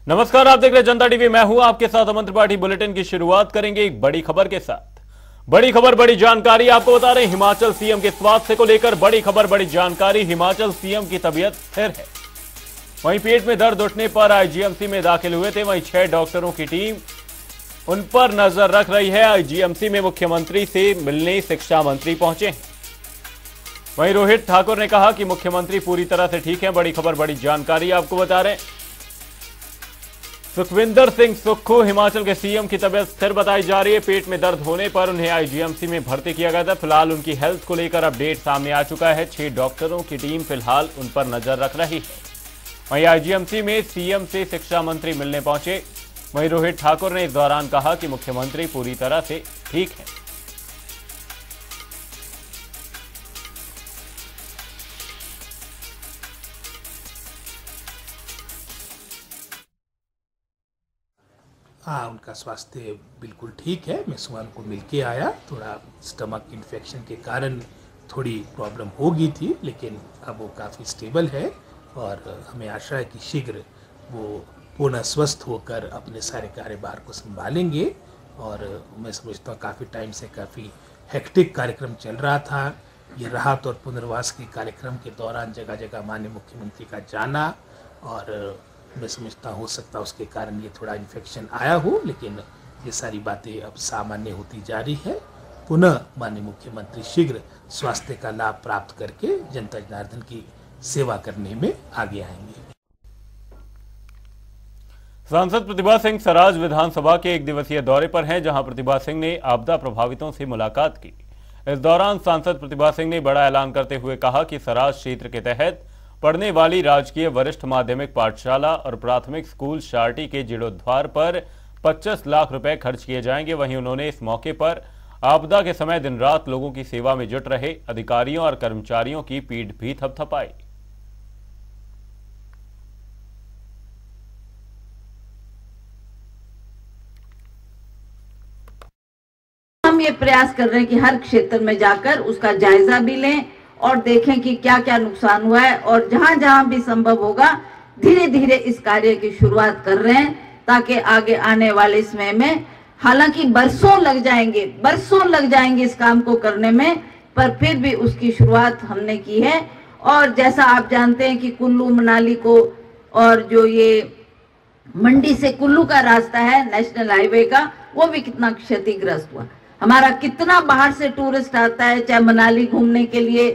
नमस्कार, आप देख रहे हैं जनता टीवी। मैं हूं आपके साथ अमन त्रिपाठी। बुलेटिन की शुरुआत करेंगे एक बड़ी खबर के साथ। बड़ी खबर, बड़ी जानकारी आपको बता रहे हैं। हिमाचल सीएम के स्वास्थ्य को लेकर बड़ी खबर, बड़ी जानकारी। हिमाचल सीएम की तबीयत स्थिर है। वहीं पेट में दर्द उठने पर आईजीएमसी में दाखिल हुए थे। वहीं 6 डॉक्टरों की टीम उन पर नजर रख रही है। आईजीएमसी में मुख्यमंत्री से मिलने शिक्षा मंत्री पहुंचे हैं। वहीं रोहित ठाकुर ने कहा कि मुख्यमंत्री पूरी तरह से ठीक है। बड़ी खबर, बड़ी जानकारी आपको बता रहे हैं। सुखविंदर सिंह सुक्खू हिमाचल के सीएम की तबीयत स्थिर बताई जा रही है। पेट में दर्द होने पर उन्हें आईजीएमसी में भर्ती किया गया था। फिलहाल उनकी हेल्थ को लेकर अपडेट सामने आ चुका है। 6 डॉक्टरों की टीम फिलहाल उन पर नजर रख रही है। वहीं आईजीएमसी में सीएम से शिक्षा मंत्री मिलने पहुंचे। वहीं रोहित ठाकुर ने इस दौरान कहा कि मुख्यमंत्री पूरी तरह से ठीक है। हाँ, उनका स्वास्थ्य बिल्कुल ठीक है। मैं सुबह उनको मिल के आया। थोड़ा स्टमक इन्फेक्शन के कारण थोड़ी प्रॉब्लम हो गई थी, लेकिन अब वो काफ़ी स्टेबल है और हमें आशा है कि शीघ्र वो पूर्ण स्वस्थ होकर अपने सारे कार्यभार को संभालेंगे। और मैं समझता हूँ काफ़ी टाइम से काफ़ी हेक्टिक कार्यक्रम चल रहा था। ये राहत और पुनर्वास के कार्यक्रम के दौरान जगह जगह माननीय मुख्यमंत्री का जाना, और मैं समझता हो सकता उसके कारण ये थोड़ा इन्फेक्शन आया हो, लेकिन ये सारी बातें अब सामान्य होती जा रही है। पुनः माननीय मुख्यमंत्री शीघ्र स्वास्थ्य का लाभ प्राप्त करके जनता जनार्दन की सेवा करने में आगे आएंगे। सांसद प्रतिभा सिंह सराज विधानसभा के 1 दिवसीय दौरे पर हैं, जहां प्रतिभा सिंह ने आपदा प्रभावितों से मुलाकात की। इस दौरान सांसद प्रतिभा सिंह ने बड़ा ऐलान करते हुए कहा कि सराज क्षेत्र के तहत पढ़ने वाली राजकीय वरिष्ठ माध्यमिक पाठशाला और प्राथमिक स्कूल शार्टी के जीर्णोद्धार पर 25 लाख रुपए खर्च किए जाएंगे। वहीं उन्होंने इस मौके पर आपदा के समय दिन रात लोगों की सेवा में जुट रहे अधिकारियों और कर्मचारियों की पीठ भी थपथपाई। हम ये प्रयास कर रहे हैं कि हर क्षेत्र में जाकर उसका जायजा भी लें और देखें कि क्या क्या नुकसान हुआ है, और जहां जहां भी संभव होगा धीरे धीरे इस कार्य की शुरुआत कर रहे हैं, ताकि आगे आने वाले समय में, हालांकि बरसों लग जाएंगे इस काम को करने में, पर फिर भी उसकी शुरुआत हमने की है। और जैसा आप जानते हैं कि कुल्लू मनाली को, और जो ये मंडी से कुल्लू का रास्ता है नेशनल हाईवे का, वो भी कितना क्षतिग्रस्त हुआ। हमारा कितना बाहर से टूरिस्ट आता है, चाहे मनाली घूमने के लिए,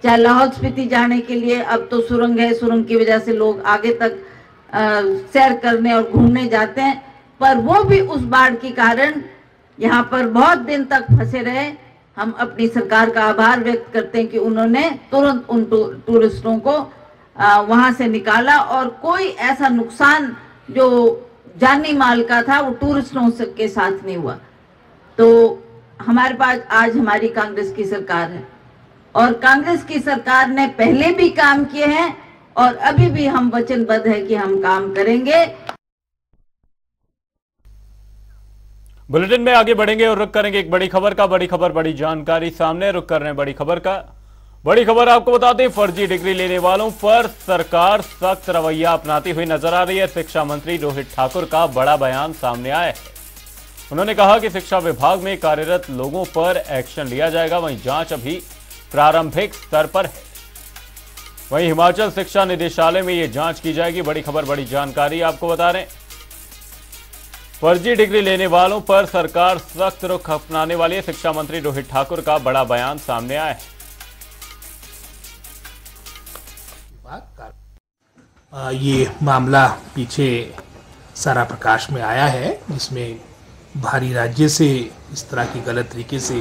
चाहे लाहौल स्पीति जाने के लिए। अब तो सुरंग है, सुरंग की वजह से लोग आगे तक सैर करने और घूमने जाते हैं, पर वो भी उस बाढ़ के कारण यहाँ पर बहुत दिन तक फंसे रहे। हम अपनी सरकार का आभार व्यक्त करते हैं कि उन्होंने तुरंत उन टूरिस्टों को वहां से निकाला, और कोई ऐसा नुकसान जो जानी माल का था वो टूरिस्टों के साथ नहीं हुआ। तो हमारे पास आज हमारी कांग्रेस की सरकार है, और कांग्रेस की सरकार ने पहले भी काम किए हैं और अभी भी हम वचनबद्ध है कि हम काम करेंगे। बुलेटिन में आगे बढ़ेंगे और रुक करेंगे एक बड़ी खबर का। बड़ी खबर, बड़ी जानकारी सामने, रुक कर रहे हैं बड़ी खबर का। बड़ी खबर आपको बता दें, फर्जी डिग्री लेने वालों पर सरकार सख्त रवैया अपनाती हुई नजर आ रही है। शिक्षा मंत्री रोहित ठाकुर का बड़ा बयान सामने आया है। उन्होंने कहा कि शिक्षा विभाग में कार्यरत लोगों पर एक्शन लिया जाएगा। वहीं जांच अभी प्रारंभिक स्तर पर है। वहीं हिमाचल शिक्षा निदेशालय में यह जांच की जाएगी। बड़ी खबर, बड़ी जानकारी आपको बता रहे हैं। फर्जी डिग्री लेने वालों पर सरकार सख्त रुख अपनाने वाली है। शिक्षा मंत्री रोहित ठाकुर का बड़ा बयान सामने आया है। ये मामला पीछे सारा प्रकाश में आया है, जिसमें बाहरी राज्य से इस तरह की गलत तरीके से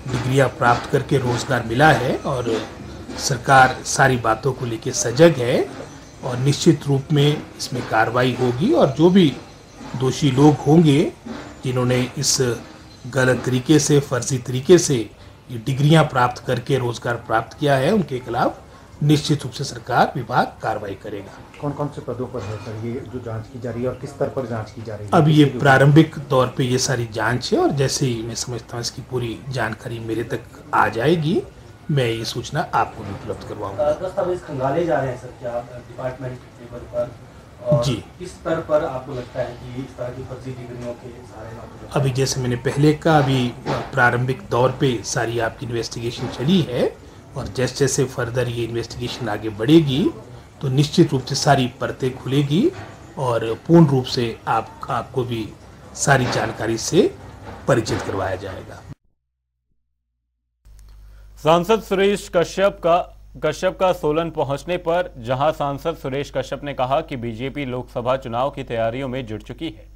डिग्रियां प्राप्त करके रोजगार मिला है, और सरकार सारी बातों को लेकर सजग है और निश्चित रूप में इसमें कार्रवाई होगी। और जो भी दोषी लोग होंगे जिन्होंने इस गलत तरीके से, फर्जी तरीके से ये डिग्रियां प्राप्त करके रोजगार प्राप्त किया है, उनके खिलाफ निश्चित रूप से सरकार, विभाग कार्रवाई करेगा। कौन कौन से पदों पर है सर ये जो जांच की जा रही है, और किस स्तर पर जांच की जा रही है? अब ये प्रारंभिक दौर पे ये सारी जांच है, और जैसे ही मैं समझता हूँ इसकी पूरी जानकारी मेरे तक आ जाएगी, मैं ये सूचना आपको भी उपलब्ध करवाऊंगा। दस्तावेज खंगाले जा रहे हैं सर, क्या डिपार्टमेंट लेवल पर और जी। किस स्तर पर आपको लगता है कि इस तरह की फर्जी डिग्रियों के सारे नौकरी? अभी जैसे मैंने पहले कहा, अभी प्रारंभिक दौर पे सारी आपकी इन्वेस्टिगेशन चली है, और जैसे जैसे फर्दर ये इन्वेस्टिगेशन आगे बढ़ेगी तो निश्चित रूप से सारी परतें खुलेगी और पूर्ण रूप से आपको भी सारी जानकारी से परिचित करवाया जाएगा। सांसद सुरेश कश्यप का सोलन पहुंचने पर जहां सांसद सुरेश कश्यप ने कहा कि बीजेपी लोकसभा चुनाव की तैयारियों में जुट चुकी है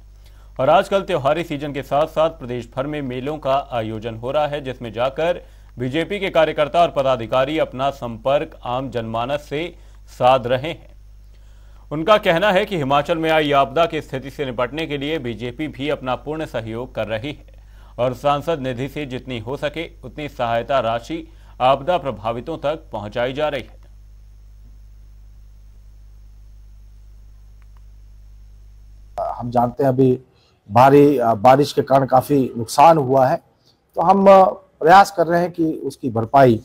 और आजकल त्योहारी सीजन के साथ साथ प्रदेश भर में मेलों का आयोजन हो रहा है, जिसमें जाकर बीजेपी के कार्यकर्ता और पदाधिकारी अपना संपर्क आम जनमानस से साध रहे हैं। उनका कहना है कि हिमाचल में आई आपदा की स्थिति से निपटने के लिए बीजेपी भी अपना पूर्ण सहयोग कर रही है और सांसद निधि से जितनी हो सके उतनी सहायता राशि आपदा प्रभावितों तक पहुंचाई जा रही है। हम जानते हैं अभी भारी बारिश के कारण काफी नुकसान हुआ है, तो हम प्रयास कर रहे हैं कि उसकी भरपाई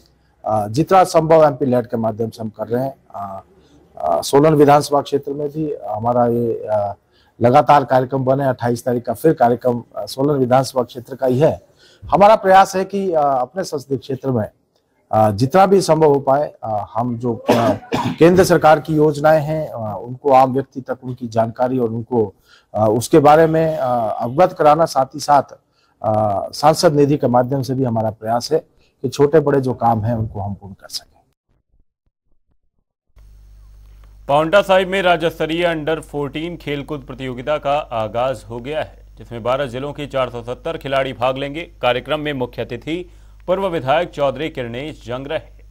जितना संभव एमपी लेड के माध्यम से हम कर रहे हैं। सोलन विधानसभा क्षेत्र में भी हमारा ये लगातार कार्यक्रम बने। 28 तारीख का फिर कार्यक्रम सोलन विधानसभा क्षेत्र का ही है। हमारा प्रयास है कि अपने संसदीय क्षेत्र में जितना भी संभव हो पाए हम जो केंद्र सरकार की योजनाएं हैं उनको आम व्यक्ति तक उनकी जानकारी और उनको उसके बारे में अवगत कराना, साथ ही साथ सांसद निधि के माध्यम से भी हमारा प्रयास है कि छोटे बड़े जो काम हैं उनको हम पूर्ण कर सकें। पांवटा साहिब में राज्य स्तरीय अंडर 14 खेलकूद प्रतियोगिता का आगाज हो गया है, जिसमें 12 जिलों के 470 खिलाड़ी भाग लेंगे। कार्यक्रम में मुख्य अतिथि पूर्व विधायक चौधरी किरणेश जंग रहे।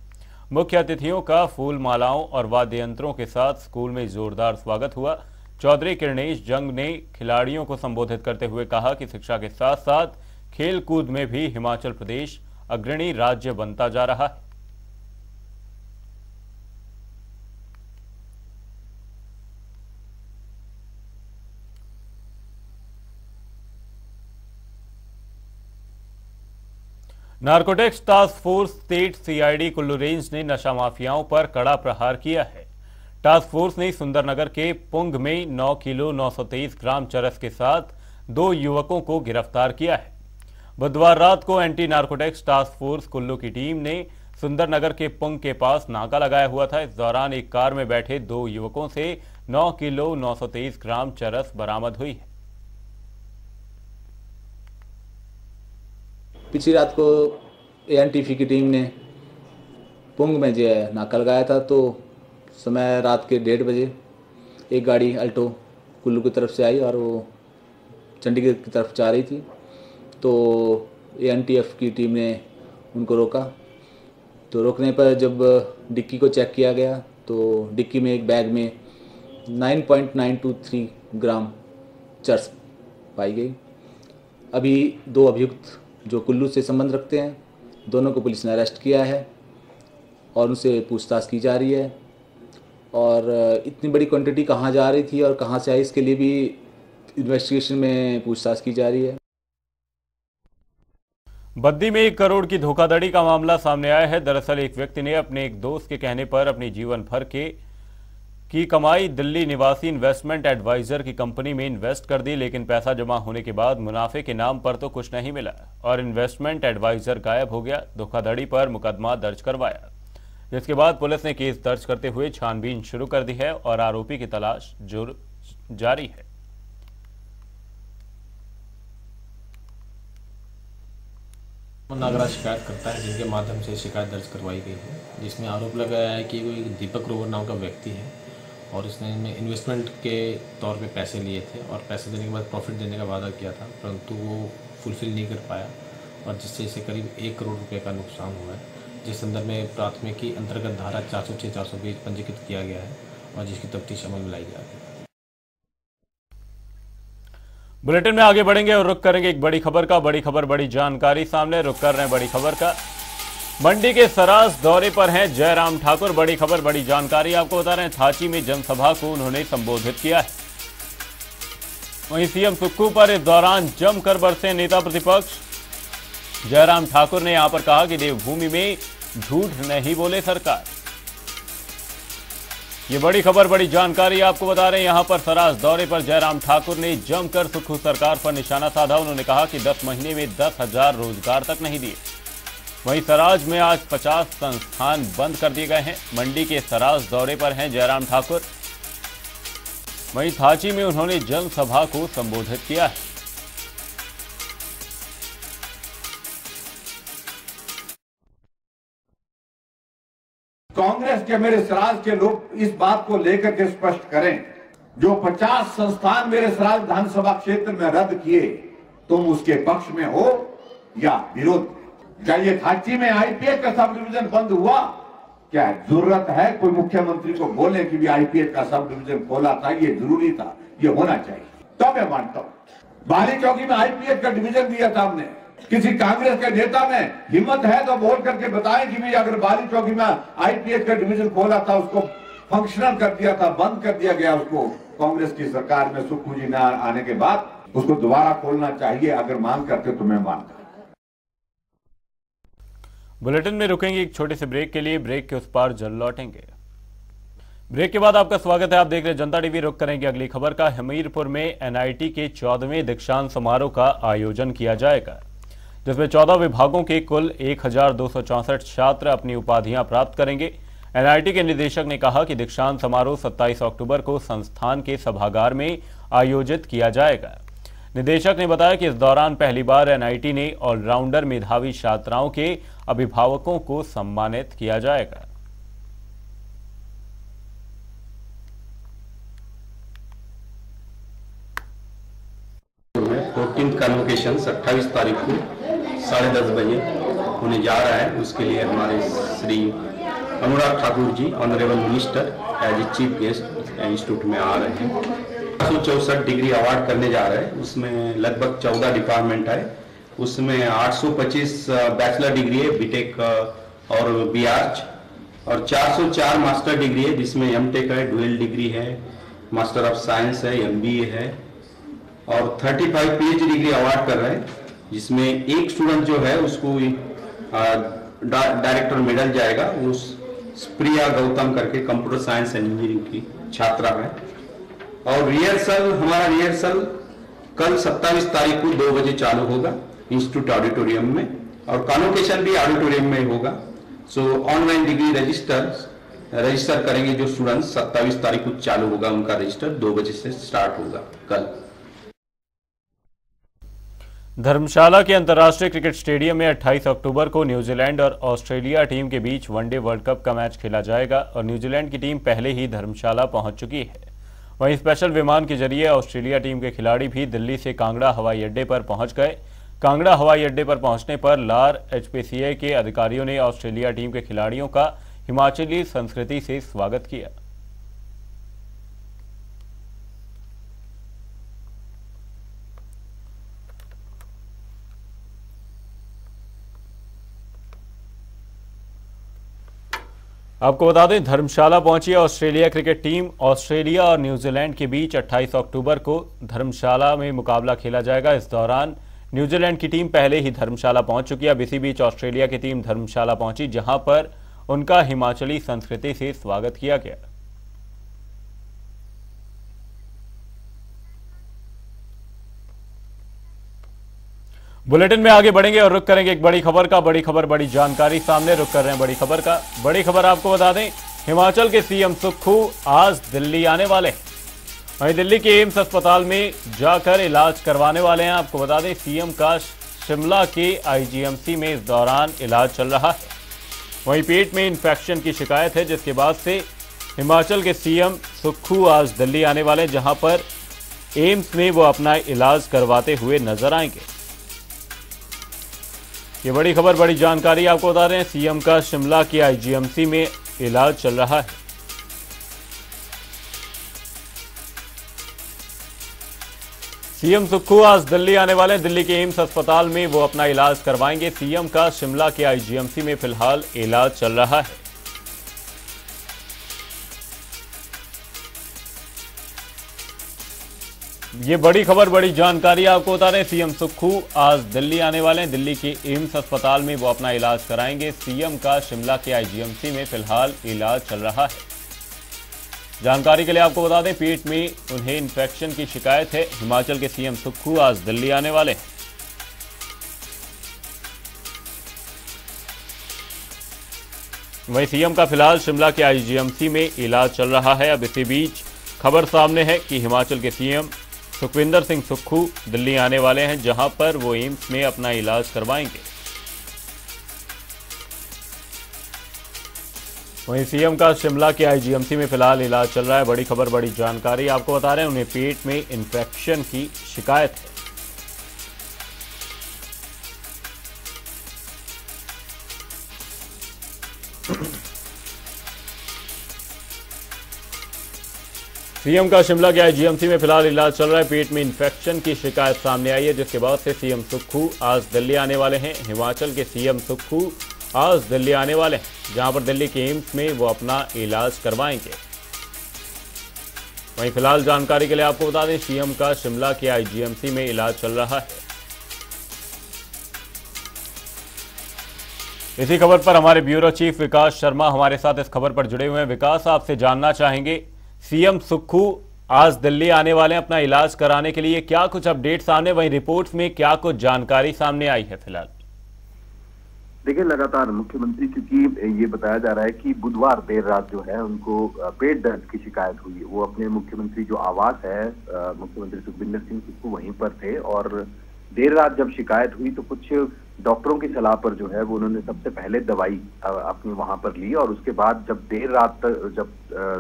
मुख्य अतिथियों का फूल मालाओं और वाद्य यंत्रों के साथ स्कूल में जोरदार स्वागत हुआ। चौधरी किरणेश जंग ने खिलाड़ियों को संबोधित करते हुए कहा कि शिक्षा के साथ साथ खेल कूद में भी हिमाचल प्रदेश अग्रणी राज्य बनता जा रहा है। Narcotics task force state CID Kullu range ने नशा माफियाओं पर कड़ा प्रहार किया है। टास्क फोर्स ने सुंदरनगर के पुंग में 9 किलो 923 ग्राम चरस के साथ 2 युवकों को गिरफ्तार किया है। बुधवार रात को anti narcotics task force Kullu की टीम ने सुंदरनगर के पुंग के पास नाका लगाया हुआ था। इस दौरान एक कार में बैठे 2 युवकों से 9 किलो 923 ग्राम चरस बरामद हुई है। पिछली रात को एएनटीएफ की टीम ने पुंग में जो है नाका लगाया था, तो समय रात के 1:30 बजे एक गाड़ी अल्टो कुल्लू की तरफ से आई और वो चंडीगढ़ की तरफ जा रही थी। तो एएनटीएफ की टीम ने उनको रोका। तो रोकने पर जब डिक्की को चेक किया गया तो डिक्की में एक बैग में 9.923 ग्राम चरस पाई गई। अभी 2 अभियुक्त जो कुल्लू से संबंध रखते हैं, दोनों को पुलिस ने अरेस्ट किया है और उनसे पूछताछ की जा रही है। और इतनी बड़ी क्वांटिटी कहाँ जा रही थी और कहाँ से आई, इसके लिए भी इन्वेस्टिगेशन में पूछताछ की जा रही है। बद्दी में 1 करोड़ की धोखाधड़ी का मामला सामने आया है। दरअसल एक व्यक्ति ने अपने एक दोस्त के कहने पर अपनी जीवन भर की कमाई दिल्ली निवासी इन्वेस्टमेंट एडवाइजर की कंपनी में इन्वेस्ट कर दी, लेकिन पैसा जमा होने के बाद मुनाफे के नाम पर तो कुछ नहीं मिला और इन्वेस्टमेंट एडवाइजर गायब हो गया। धोखाधड़ी पर मुकदमा दर्ज करवाया, जिसके बाद पुलिस ने केस दर्ज करते हुए छानबीन शुरू कर दी है और आरोपी की तलाश जारी है। नागराज शिकायत करता है, जिनके माध्यम से शिकायत दर्ज करवाई गई है, जिसमें आरोप लगाया है कि कोई दीपक ग्रोवर नाम का व्यक्ति है और उसने इन्वेस्टमेंट के तौर पे पैसे लिए थे और पैसे देने के बाद प्रॉफिट देने का वादा किया था, परंतु वो फुलफिल नहीं कर पाया और जिससे इसे करीब 1 करोड़ रुपए का नुकसान हुआ है, जिस संदर्भ में प्राथमिकी अंतर्गत धारा 406-420 पंजीकृत किया गया है और जिसकी तफ्तीश अमल में लाई जा रही है। बुलेटिन में आगे बढ़ेंगे और रुख करेंगे एक बड़ी खबर का। बड़ी खबर, बड़ी जानकारी सामने, रुख कर रहे हैं बड़ी खबर का। मंडी के सरास दौरे पर हैं जयराम ठाकुर। बड़ी खबर, बड़ी जानकारी आपको बता रहे हैं। थाची में जनसभा को उन्होंने संबोधित किया है। वहीं सीएम सुक्खू पर इस दौरान जमकर बरसे नेता प्रतिपक्ष। जयराम ठाकुर ने यहां पर कहा कि देवभूमि में झूठ नहीं बोले सरकार। ये बड़ी खबर, बड़ी जानकारी आपको बता रहे हैं। यहां पर सराज दौरे पर जयराम ठाकुर ने जमकर सुक्खू सरकार पर निशाना साधा। उन्होंने कहा कि 10 महीने में 10,000 रोजगार तक नहीं दिए। वहीं सराज में आज 50 संस्थान बंद कर दिए गए हैं। मंडी के सराज दौरे पर हैं जयराम ठाकुर। वहीं थाची में उन्होंने जनसभा को संबोधित किया है। कांग्रेस के मेरे सराज के लोग इस बात को लेकर के स्पष्ट करें, जो 50 संस्थान मेरे सराज विधानसभा क्षेत्र में रद्द किए, तुम उसके पक्ष में हो या विरोध? क्या ये थाची में आईपीएच का सब डिवीजन बंद हुआ? क्या जरूरत है कोई मुख्यमंत्री को बोले कि भी आईपीएच का सब डिवीजन खोला था, ये जरूरी था, ये होना चाहिए? तो मैं मानता हूं बाली चौकी में आईपीएच का डिवीजन दिया था हमने। किसी कांग्रेस के नेता में हिम्मत है तो बोल करके बताएं कि भी अगर बाली चौकी में आईपीएच का डिवीजन खोला था, उसको फंक्शनल कर दिया था, बंद कर दिया गया उसको कांग्रेस की सरकार में सुक्खू जी ने आने के बाद, उसको दोबारा खोलना चाहिए। अगर मांग करते तो मैं मानता। बुलेटिन में रुकेंगे एक छोटे से ब्रेक के लिए। ब्रेक के उस पार जल्द लौटेंगे। ब्रेक के बाद आपका स्वागत है। आप देख रहे हैं जनता टीवी। रुक करेंगे अगली खबर का। हमीरपुर में एनआईटी के 14वें दीक्षांत समारोह का आयोजन किया जाएगा, जिसमें 14 विभागों के कुल 1264 छात्र अपनी उपाधियां प्राप्त करेंगे। एनआईटी के निदेशक ने कहा कि दीक्षांत समारोह 27 अक्टूबर को संस्थान के सभागार में आयोजित किया जाएगा। निदेशक ने बताया कि इस दौरान पहली बार एनआईटी ने ऑलराउंडर मेधावी छात्राओं के अभिभावकों को सम्मानित किया जाएगा। 14 कन्वोकेशन 28 तारीख को 10:30 बजे होने जा रहा है। उसके लिए हमारे Shri Anurag Thakur ji honourable minister as a chief guest institute में आ रहे हैं। 864 डिग्री अवार्ड करने जा रहे हैं। उसमें लगभग 14 डिपार्टमेंट है। उसमें 825 बैचलर डिग्री है, बीटेक और बीआर्च, और 404 मास्टर डिग्री है, जिसमें एमटेक है, डुअल डिग्री है, मास्टर ऑफ साइंस है, एमबीए है, और 35 पीएचडी डिग्री अवार्ड कर रहे हैं, जिसमें एक स्टूडेंट जो है उसको डायरेक्टर मेडल जाएगा। उस प्रिया गौतम करके कंप्यूटर साइंस एंड इंजीनियरिंग की छात्रा है। और रिहर्सल, हमारा रिहर्सल कल 27 तारीख को 2 बजे चालू होगा इंस्टीट्यूट ऑडिटोरियम में, और कॉन्वोकेशन भी ऑडिटोरियम में होगा। सो ऑनलाइन डिग्री रजिस्टर करेंगे जो स्टूडेंट्स। 27 तारीख को चालू होगा उनका रजिस्टर, 2 बजे से स्टार्ट होगा कल। धर्मशाला के अंतर्राष्ट्रीय क्रिकेट स्टेडियम में 28 अक्टूबर को न्यूजीलैंड और ऑस्ट्रेलिया टीम के बीच वनडे वर्ल्ड कप का मैच खेला जाएगा, और न्यूजीलैंड की टीम पहले ही धर्मशाला पहुंच चुकी है। वहीं स्पेशल विमान के जरिए ऑस्ट्रेलिया टीम के खिलाड़ी भी दिल्ली से कांगड़ा हवाई अड्डे पर पहुंच गए। कांगड़ा हवाई अड्डे पर पहुंचने पर लार एचपीसीए के अधिकारियों ने ऑस्ट्रेलिया टीम के खिलाड़ियों का हिमाचली संस्कृति से स्वागत किया। आपको बता दें, धर्मशाला पहुंची ऑस्ट्रेलिया क्रिकेट टीम। ऑस्ट्रेलिया और न्यूजीलैंड के बीच 28 अक्टूबर को धर्मशाला में मुकाबला खेला जाएगा। इस दौरान न्यूजीलैंड की टीम पहले ही धर्मशाला पहुंच चुकी है। अब इसी बीच ऑस्ट्रेलिया की टीम धर्मशाला पहुंची, जहां पर उनका हिमाचली संस्कृति से स्वागत किया गया। बुलेटिन में आगे बढ़ेंगे और रुक करेंगे एक बड़ी खबर का। बड़ी खबर, बड़ी जानकारी सामने। रुक कर रहे हैं बड़ी खबर का। बड़ी खबर आपको बता दें, हिमाचल के सीएम सुक्खू आज दिल्ली आने वाले हैं। वहीं दिल्ली के एम्स अस्पताल में जाकर इलाज करवाने वाले हैं। आपको बता दें, सीएम का शिमला के आईजीएमसी में इस दौरान इलाज चल रहा है। वहीं पेट में इंफेक्शन की शिकायत है, जिसके बाद से हिमाचल के सीएम सुक्खू आज दिल्ली आने वाले हैं, जहां पर एम्स में वो अपना इलाज करवाते हुए नजर आएंगे। ये बड़ी खबर, बड़ी जानकारी आपको बता रहे हैं। सीएम का शिमला के आईजीएमसी में इलाज चल रहा है। सीएम सुक्खू आज दिल्ली आने वाले हैं। दिल्ली के एम्स अस्पताल में वो अपना इलाज करवाएंगे। सीएम का शिमला के आईजीएमसी में फिलहाल इलाज चल रहा है। ये बड़ी खबर, बड़ी जानकारी आपको बता रहे हैं। सीएम सुक्खू आज दिल्ली आने वाले हैं। दिल्ली के एम्स अस्पताल में वो अपना इलाज कराएंगे। सीएम का शिमला के आईजीएमसी में फिलहाल इलाज चल रहा है। जानकारी के लिए आपको बता दें, पेट में उन्हें इन्फेक्शन की शिकायत है। हिमाचल के सीएम सुक्खू आज दिल्ली आने वाले हैं। वहीं सीएम का फिलहाल शिमला के आईजीएमसी में इलाज चल रहा है। अब इसी बीच खबर सामने है कि हिमाचल के सीएम सुखविंदर सिंह सुक्खू दिल्ली आने वाले हैं, जहां पर वो एम्स में अपना इलाज करवाएंगे। वहीं सीएम का शिमला के आईजीएमसी में फिलहाल इलाज चल रहा है। बड़ी खबर, बड़ी जानकारी आपको बता रहे हैं, उन्हें पेट में इन्फेक्शन की शिकायत है। सीएम का शिमला के आईजीएमसी में फिलहाल इलाज चल रहा है। पेट में इन्फेक्शन की शिकायत सामने आई है, जिसके बाद से सीएम सुक्खू आज दिल्ली आने वाले हैं। हिमाचल के सीएम सुक्खू आज दिल्ली आने वाले हैं, जहां पर दिल्ली के एम्स में वो अपना इलाज करवाएंगे। वहीं फिलहाल जानकारी के लिए आपको बता दें, सीएम का शिमला के आईजीएमसी में इलाज चल रहा है। इसी खबर पर हमारे ब्यूरो चीफ विकास शर्मा हमारे साथ इस खबर पर जुड़े हुए हैं। विकास, आपसे जानना चाहेंगे, सीएम सुक्खू आज दिल्ली आने वाले हैं अपना इलाज कराने के लिए, क्या कुछ अपडेट सामने, वहीं रिपोर्ट्स में क्या कुछ जानकारी सामने आई है फिलहाल? देखिए, लगातार मुख्यमंत्री, क्योंकि ये बताया जा रहा है कि बुधवार देर रात जो है उनको पेट दर्द की शिकायत हुई। वो अपने मुख्यमंत्री जो आवास है, मुख्यमंत्री सुखविंदर सिंह सुक्खू वहीं पर थे, और देर रात जब शिकायत हुई तो कुछ डॉक्टरों की सलाह पर जो है वो उन्होंने सबसे पहले दवाई अपनी वहां पर ली, और उसके बाद जब देर रात जब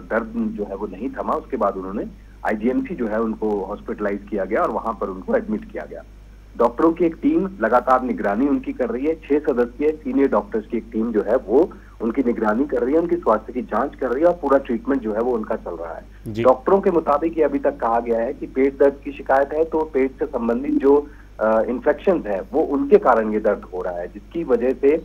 दर्द जो है वो नहीं थमा, उसके बाद उन्होंने आईजीएमसी जो है उनको हॉस्पिटलाइज किया गया और वहां पर उनको एडमिट किया गया। डॉक्टरों की एक टीम लगातार निगरानी उनकी कर रही है। 6 सदस्यीय सीनियर डॉक्टर्स की एक टीम जो है वो उनकी निगरानी कर रही है, उनकी स्वास्थ्य की जांच कर रही है, और पूरा ट्रीटमेंट जो है वो उनका चल रहा है। डॉक्टरों के मुताबिक ये अभी तक कहा गया है कि पेट दर्द की शिकायत है, तो पेट से संबंधित जो इन्फेक्शन है वो उनके कारण ये दर्द हो रहा है, जिसकी वजह से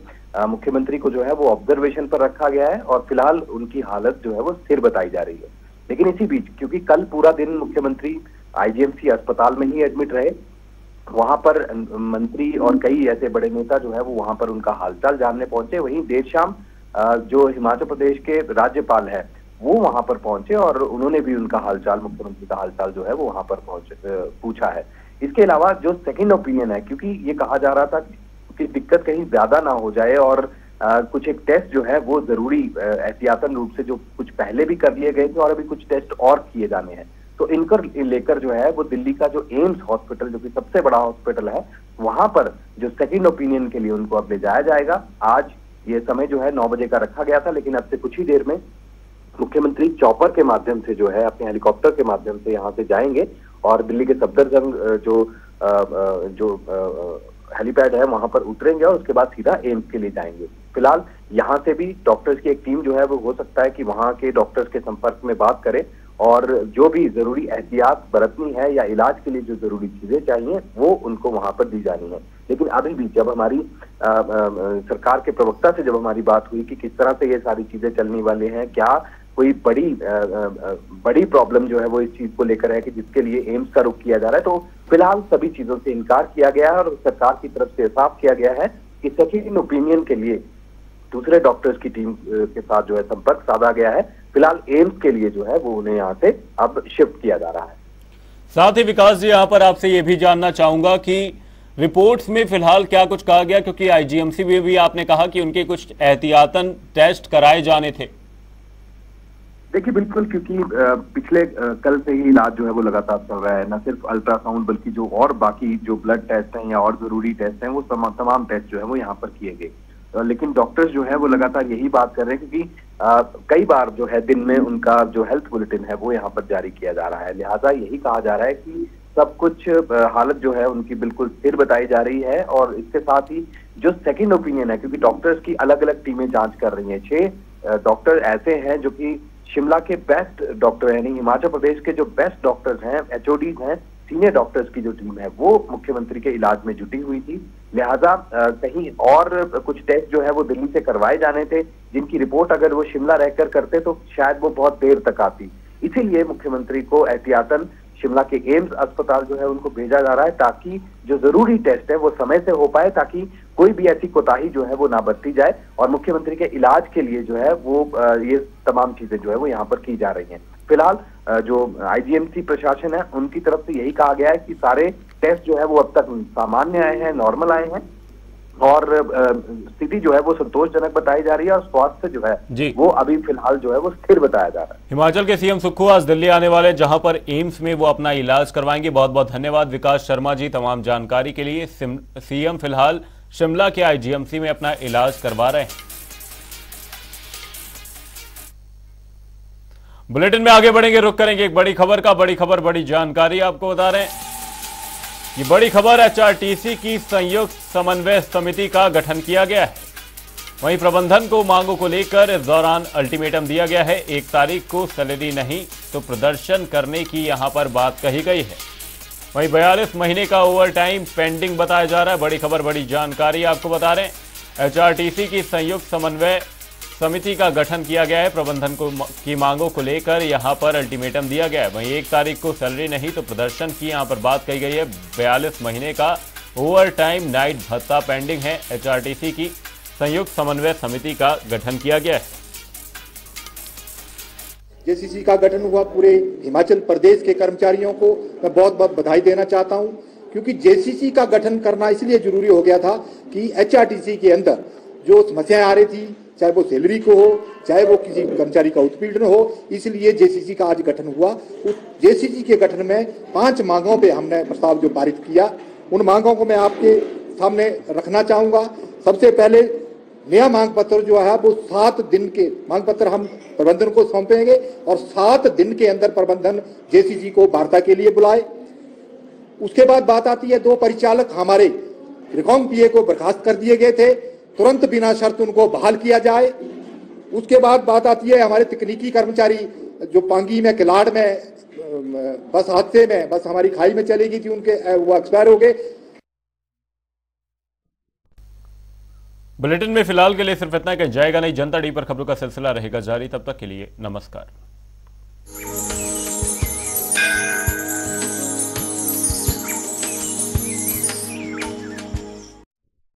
मुख्यमंत्री को जो है वो ऑब्जर्वेशन पर रखा गया है, और फिलहाल उनकी हालत जो है वो स्थिर बताई जा रही है। लेकिन इसी बीच, क्योंकि कल पूरा दिन मुख्यमंत्री आईजीएमसी अस्पताल में ही एडमिट रहे, वहां पर मंत्री और कई ऐसे बड़े नेता जो है वो वहां पर उनका हालचाल जानने पहुंचे। वहीं देर शाम जो हिमाचल प्रदेश के राज्यपाल है वो वहां पर पहुंचे, और उन्होंने भी उनका हालचाल, मुख्यमंत्री का हालचाल जो है वो वहां पर पूछा है। इसके अलावा जो सेकंड ओपिनियन है, क्योंकि ये कहा जा रहा था कि दिक्कत कहीं ज्यादा ना हो जाए, और कुछ एक टेस्ट जो है वो जरूरी एहतियातन रूप से जो कुछ पहले भी कर लिए गए थे और अभी कुछ टेस्ट और किए जाने हैं, तो इनको लेकर जो है वो दिल्ली का जो एम्स हॉस्पिटल, जो कि सबसे बड़ा हॉस्पिटल है, वहां पर जो सेकंड ओपिनियन के लिए उनको अब ले जाया जाएगा। आज ये समय जो है 9 बजे का रखा गया था, लेकिन अब से कुछ ही देर में मुख्यमंत्री चॉपर के माध्यम से जो है, अपने हेलीकॉप्टर के माध्यम से यहाँ से जाएंगे और दिल्ली के सफदरजंग जो हेलीपैड है वहां पर उतरेंगे, और उसके बाद सीधा एम्स के लिए जाएंगे। फिलहाल यहाँ से भी डॉक्टर्स की एक टीम जो है वो हो सकता है कि वहाँ के डॉक्टर्स के संपर्क में बात करे, और जो भी जरूरी एहतियात बरतनी है या इलाज के लिए जो जरूरी चीजें चाहिए वो उनको वहां पर दी जानी है। लेकिन अभी भी जब हमारी सरकार के प्रवक्ता से जब हमारी बात हुई कि किस तरह से ये सारी चीजें चलने वाली हैं, क्या कोई बड़ी प्रॉब्लम जो है वो इस चीज को लेकर है कि जिसके लिए एम्स का रुख किया जा रहा है, तो फिलहाल सभी चीजों से इनकार किया गया है, और सरकार की तरफ से साफ किया गया है कि सेकंड ओपिनियन के लिए दूसरे डॉक्टर्स की टीम के साथ जो है संपर्क साधा गया है। फिलहाल एम्स के लिए जो है वो उन्हें यहाँ से अब शिफ्ट किया जा रहा है। साथ ही विकास जी, यहाँ पर आपसे ये भी जानना चाहूंगा कि रिपोर्ट्स में फिलहाल क्या कुछ कहा गया, क्योंकि आईजीएमसी में भी आपने कहा कि उनके कुछ एहतियातन टेस्ट कराए जाने थे। देखिए, बिल्कुल, क्योंकि पिछले कल से ही इलाज जो है वो लगातार चल रहा है, न सिर्फ अल्ट्रासाउंड बल्कि जो और बाकी जो ब्लड टेस्ट हैं या और जरूरी टेस्ट हैं वो तमाम टेस्ट जो है वो यहाँ पर किए गए। लेकिन डॉक्टर्स जो है वो लगातार यही बात कर रहे हैं, क्योंकि कई बार जो है दिन में उनका जो हेल्थ बुलेटिन है वो यहाँ पर जारी किया जा रहा है, लिहाजा यही कहा जा रहा है कि सब कुछ हालत जो है उनकी बिल्कुल स्थिर बताई जा रही है। और इसके साथ ही जो सेकंड ओपिनियन है, क्योंकि डॉक्टर्स की अलग अलग टीमें जांच कर रही हैं, 6 डॉक्टर ऐसे हैं जो कि शिमला के बेस्ट डॉक्टर, यानी हिमाचल प्रदेश के जो बेस्ट डॉक्टर्स हैं, एचओडीज हैं, सीनियर डॉक्टर्स की जो टीम है वो मुख्यमंत्री के इलाज में जुटी हुई थी। लिहाजा कहीं और कुछ टेस्ट जो है वो दिल्ली से करवाए जाने थे, जिनकी रिपोर्ट अगर वो शिमला रहकर करते तो शायद वो बहुत देर तक आती। इसीलिए मुख्यमंत्री को एहतियातन शिमला के एम्स अस्पताल जो है उनको भेजा जा रहा है, ताकि जो जरूरी टेस्ट है वो समय से हो पाए, ताकि कोई भी ऐसी कोताही जो है वो ना बरती जाए, और मुख्यमंत्री के इलाज के लिए जो है वो ये तमाम चीजें जो है वो यहाँ पर की जा रही हैं। फिलहाल जो आईजीएमसी प्रशासन है उनकी तरफ से यही कहा गया है कि सारे टेस्ट जो है वो अब तक सामान्य आए हैं, नॉर्मल आए हैं और स्थिति जो है वो संतोषजनक बताई जा रही है और स्वास्थ्य जो है वो अभी फिलहाल जो है वो स्थिर बताया जा रहा है। हिमाचल के सीएम सुक्खू आज दिल्ली आने वाले, जहां पर एम्स में वो अपना इलाज करवाएंगे। बहुत बहुत धन्यवाद विकास शर्मा जी तमाम जानकारी के लिए। सीएम फिलहाल शिमला के आईजीएमसी में अपना इलाज करवा रहे हैं। बुलेटिन में आगे बढ़ेंगे, रुक करेंगे एक बड़ी खबर का। बड़ी खबर, बड़ी जानकारी आपको बता रहे हैं। ये बड़ी खबर, एचआरटीसी की संयुक्त समन्वय समिति का गठन किया गया है। वहीं प्रबंधन को मांगों को लेकर इस दौरान अल्टीमेटम दिया गया है। 1 तारीख को सैलरी नहीं तो प्रदर्शन करने की यहां पर बात कही गई है। वहीं 42 महीने का ओवर टाइम पेंडिंग बताया जा रहा है। बड़ी खबर, बड़ी जानकारी आपको बता रहे हैं। एचआरटीसी की संयुक्त समन्वय समिति का गठन किया गया है। प्रबंधन की मांगों को लेकर यहां पर अल्टीमेटम दिया गया है। वहीं 1 तारीख को सैलरी नहीं तो प्रदर्शन की यहां पर बात कही गई है। 42 महीने का ओवर टाइम नाइट भत्ता पेंडिंग है। एचआरटीसी की संयुक्त समन्वय समिति का गठन किया गया है। जेसीसी का गठन हुआ, पूरे हिमाचल प्रदेश के कर्मचारियों को मैं बहुत बहुत बधाई देना चाहता हूं, क्योंकि जेसीसी का गठन करना इसलिए जरूरी हो गया था कि एचआरटीसी के अंदर जो समस्याएं आ रही थी, चाहे वो सैलरी को हो, चाहे वो किसी कर्मचारी का उत्पीड़न हो, इसलिए जेसीसी का आज गठन हुआ। उस जेसीसी के गठन में 5 मांगों पे हमने प्रस्ताव जो पारित किया, उन मांगों को मैं आपके सामने रखना चाहूंगा। सबसे पहले नया मांग पत्र जो है वो 7 दिन के मांग पत्र हम प्रबंधन को सौंपेंगे और 7 दिन के अंदर प्रबंधन जेसीसी को वार्ता के लिए बुलाए। उसके बाद बात आती है 2 परिचालक हमारे रिकॉम पीए को बर्खास्त कर दिए गए थे, तुरंत बिना शर्त उनको बहाल किया जाए। उसके बाद बात आती है हमारे तकनीकी कर्मचारी जो पांगी में किलाड़ में बस हादसे में बस हमारी खाई में चली गई थी, उनके वो एक्सपायर हो गए। बुलेटिन में फिलहाल के लिए सिर्फ इतना कि जाएगा नहीं, जनता डी पर खबरों का सिलसिला रहेगा जारी। तब तक के लिए नमस्कार।